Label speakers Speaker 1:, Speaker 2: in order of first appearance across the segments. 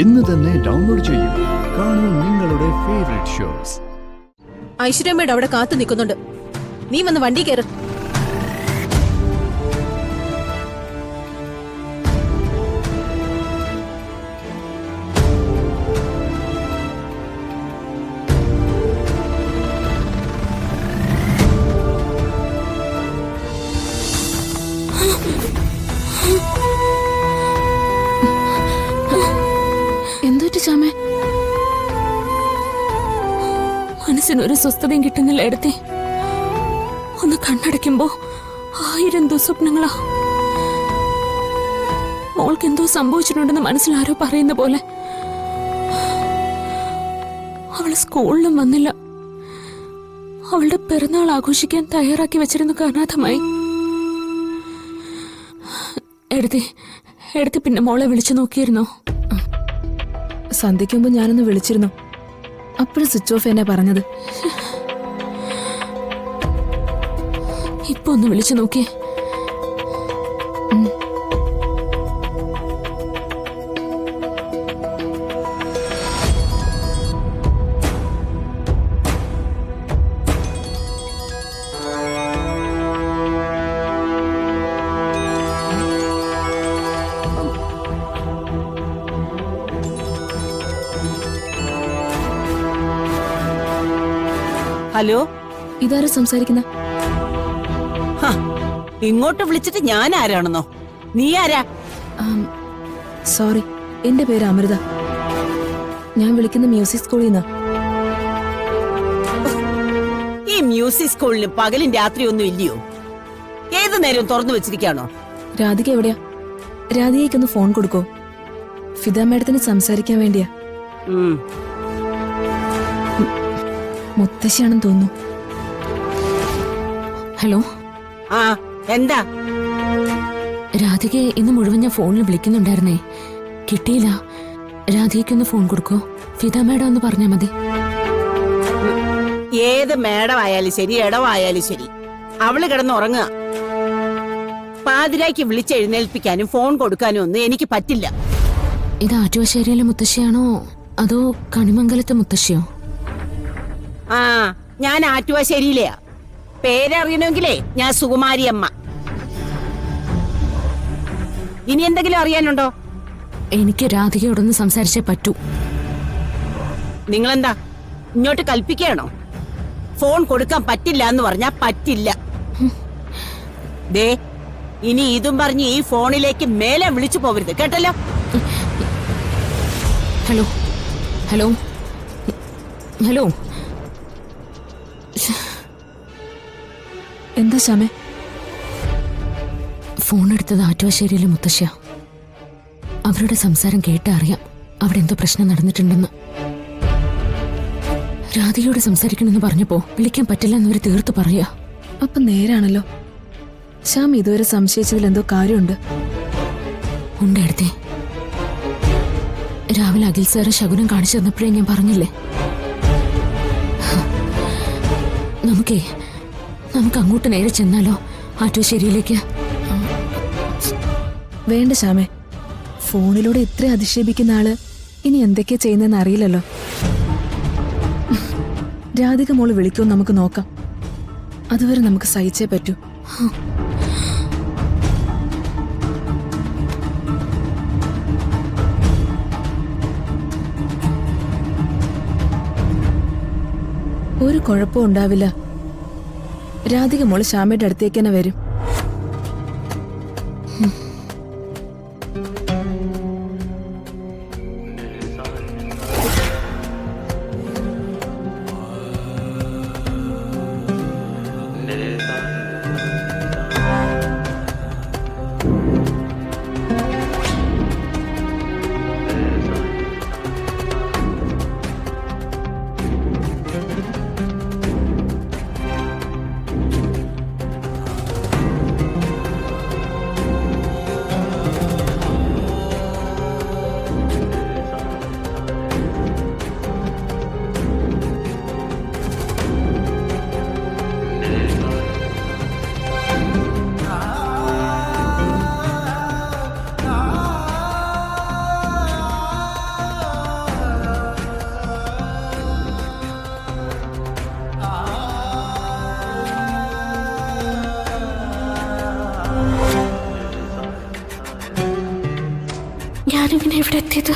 Speaker 1: ഇന്ന് തന്നെ ഡൗൺലോഡ് ചെയ്യൂ. കാണൂ നിങ്ങളുടെ ഫേവറേറ്റ് ഷോസ്.
Speaker 2: ഐശ്വര്യമ്മയുടെ അവിടെ കാത്തു നിൽക്കുന്നുണ്ട്. നീ വന്ന് വണ്ടി കയറ്.
Speaker 3: എന്തൊരു ചാമേ, മനസ്സിനൊരു സ്വസ്ഥതയും കിട്ടുന്നില്ല എടുത്തേ. ഒന്ന് കണ്ണടയ്ക്കുമ്പോ 1000 ദുസ്വപ്നങ്ങളാ. മോൾക്ക് എന്തോ സംഭവിച്ചിട്ടുണ്ടെന്ന് മനസ്സിലാരോ പറയുന്ന പോലെ. അവള് സ്കൂളിലും വന്നില്ല. അവളുടെ പിറന്നാൾ ആഘോഷിക്കാൻ തയ്യാറാക്കി വെച്ചിരുന്ന അനാഥമായി. എടുത്തി പിന്നെ മോളെ വിളിച്ചു നോക്കിയിരുന്നോ?
Speaker 4: സന്ധ്യയ്ക്ക് മുമ്പ് ഞാനൊന്ന് വിളിച്ചിരുന്നു. അപ്പോഴും സ്വിച്ച് ഓഫ് എന്നെ പറഞ്ഞത്.
Speaker 3: ഇപ്പൊ ഒന്ന് വിളിച്ചു നോക്കിയേ.
Speaker 5: ഹലോ,
Speaker 4: ഇതാരാ സംസാരിക്കുന്ന?
Speaker 5: ഇങ്ങോട്ട് വിളിച്ചിട്ട് ഞാൻ ആരാണെന്നോ? നീ ആരാ?
Speaker 4: സോറി, എന്റെ പേര് അമൃത. ഞാൻ വിളിക്കുന്ന മ്യൂസിക് സ്കൂളിൽ നിന്നാ.
Speaker 5: ഈ മ്യൂസിക് സ്കൂളിന് പകലും രാത്രി ഒന്നും ഇല്ലയോ? ഏത് നേരം തുറന്നു വെച്ചിരിക്കാണോ?
Speaker 4: രാധിക എവിടെയാ? രാധികയ്ക്കൊന്ന് ഫോൺ കൊടുക്കോ? ഫിദ മേഡത്തിന് സംസാരിക്കാൻ വേണ്ടിയാ. മുത്തശ്ശിയാണെന്ന് തോന്നുന്നു.
Speaker 3: ഹലോ.
Speaker 5: ആ, എന്താ?
Speaker 3: രാധികയെ ഇന്ന് മുഴുവൻ ഞാൻ ഫോണിൽ വിളിക്കുന്നുണ്ടായിരുന്നേ, കിട്ടിയില്ല. രാധികയ്ക്കൊന്ന് ഫോൺ കൊടുക്കോ? ഫിദ മേഡം ഒന്ന് പറഞ്ഞാ മതി.
Speaker 5: ഏത് മേഡം ആയാലും ശരി, ഇടവായാലും ശരി, അവള് കിടന്നുറങ്ങുക. പാതിരായ്ക്ക് വിളിച്ചെഴുന്നേൽപ്പിക്കാനും ഫോൺ കൊടുക്കാനും ഒന്നും എനിക്ക് പറ്റില്ല.
Speaker 3: ഇത് ആറ്റുവശ്ശേരിയിലെ മുത്തശ്ശിയാണോ അതോ കണിമംഗലത്തെ മുത്തശ്ശിയോ?
Speaker 5: ആ, ഞാൻ ആറ്റുവശ്ശേരിയിലെയാ. പേരറിയണമെങ്കിലേ ഞാൻ സുകുമാരി അമ്മ. ഇനി എന്തെങ്കിലും അറിയാനുണ്ടോ?
Speaker 3: എനിക്ക് രാധികയോടൊന്ന് സംസാരിച്ചേ പറ്റൂ.
Speaker 5: നിങ്ങളെന്താ ഇങ്ങോട്ട് കൽപ്പിക്കുകയാണോ? ഫോൺ കൊടുക്കാൻ പറ്റില്ല എന്ന് പറഞ്ഞാ പറ്റില്ല. ദേ, ഇനി ഇതും പറഞ്ഞ് ഈ ഫോണിലേക്ക് മേലെ വിളിച്ചു പോവരുത്, കേട്ടല്ലോ?
Speaker 3: Hello hello hello.
Speaker 4: എന്താ ശ്യാമേ?
Speaker 3: ഫോൺ എടുത്തത് ആറ്റുവശ്ശേരിയിലെ മുത്തശ്ശിയ. അവരുടെ സംസാരം കേട്ട് അറിയാം അവിടെ എന്തോ പ്രശ്നം നടന്നിട്ടുണ്ടെന്ന്. രാധികയോട് സംസാരിക്കണമെന്ന് പറഞ്ഞപ്പോ വിളിക്കാൻ പറ്റില്ല എന്നവര് തീർത്ത് പറയാ.
Speaker 4: അപ്പൊ നേരാണല്ലോ. ശ്യാം ഇതുവരെ സംശയിച്ചതിൽ എന്തോ കാര്യമുണ്ട്.
Speaker 3: ഉണ്ടെടുത്തേ. രാവിലെ അഖിൽ സാറ് ശകുനം കാണിച്ചു തന്നപ്പോഴേ ഞാൻ പറഞ്ഞില്ലേ, നമുക്ക് അങ്ങോട്ട് നേരെ ചെന്നാലോ ആറ്റുവശ്ശേരിയിലേക്ക്?
Speaker 4: വേണ്ട ശ്യാമേ, ഫോണിലൂടെ ഇത്ര അധിക്ഷേപിക്കുന്ന ആള് ഇനി എന്തൊക്കെയാ ചെയ്യുന്നതെന്ന് അറിയില്ലല്ലോ. രാധിക മോള് വിളിക്കുമെന്ന് നമുക്ക് നോക്കാം. അതുവരെ നമുക്ക് സഹിച്ചേ പറ്റൂ. ഒരു കുഴപ്പവും ഉണ്ടാവില്ല. രാധിക മോള് ശ്യാമയുടെ അടുത്തേക്ക് തന്നെ വരും.
Speaker 3: എങ്ങനെ ഇവിടെ എത്തിയത്?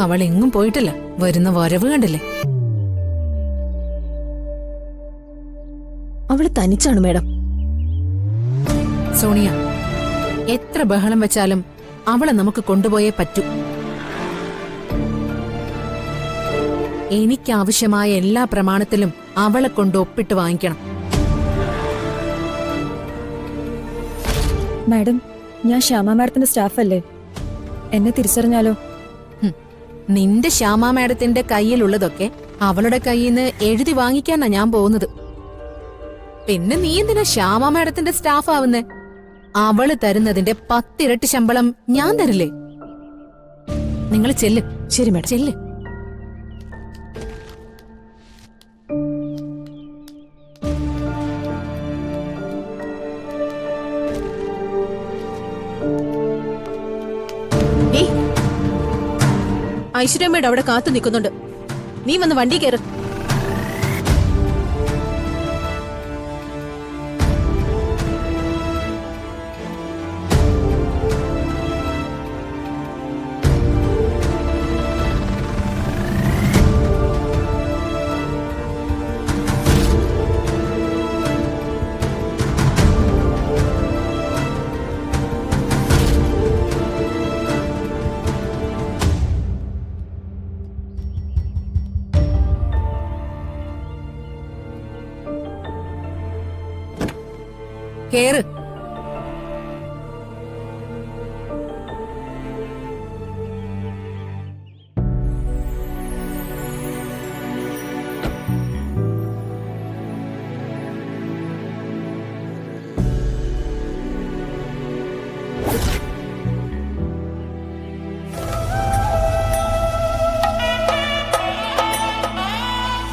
Speaker 2: അവൾ എങ്ങും പോയിട്ടില്ല. വരുന്ന വരവ് കണ്ടില്ലേ? അവള് തനിച്ചാണ് മേഡം. സോണിയ, എത്ര ബഹളം വെച്ചാലും അവളെ നമുക്ക് കൊണ്ടുപോയേ പറ്റൂ. എനിക്കാവശ്യമായ എല്ലാ പ്രമാണത്തിലും അവളെ കൊണ്ട് ഒപ്പിട്ട് വാങ്ങിക്കണം.
Speaker 4: മാഡം, ഞാൻ ശ്യാമ മാഡത്തിന്റെ സ്റ്റാഫല്ലേ, എന്നെ തിരിച്ചറിഞ്ഞാലോ?
Speaker 2: നിന്റെ ശ്യാമ മാഡത്തിന്റെ കയ്യിലുള്ളതൊക്കെ അവളുടെ കയ്യിൽ നിന്ന് എഴുതി വാങ്ങിക്കാനാ ഞാൻ പോകുന്നത്. പിന്നെ നീ എന്തിനാ ശ്യാമ മാഡത്തിന്റെ സ്റ്റാഫ് ആവുന്നേ? അവള് തരുന്നതിന്റെ 10 ഇരട്ടി ശമ്പളം ഞാൻ തരില്ലേ? നിങ്ങൾ ചെല്ല്. ശരി മാഡം, ചെല്ല്. ഐശ്വര്യമ്മയുടെ അവിടെ കാത്തു നിൽക്കുന്നുണ്ട്. നീ വന്ന് വണ്ടി കയറ്. കേറ്.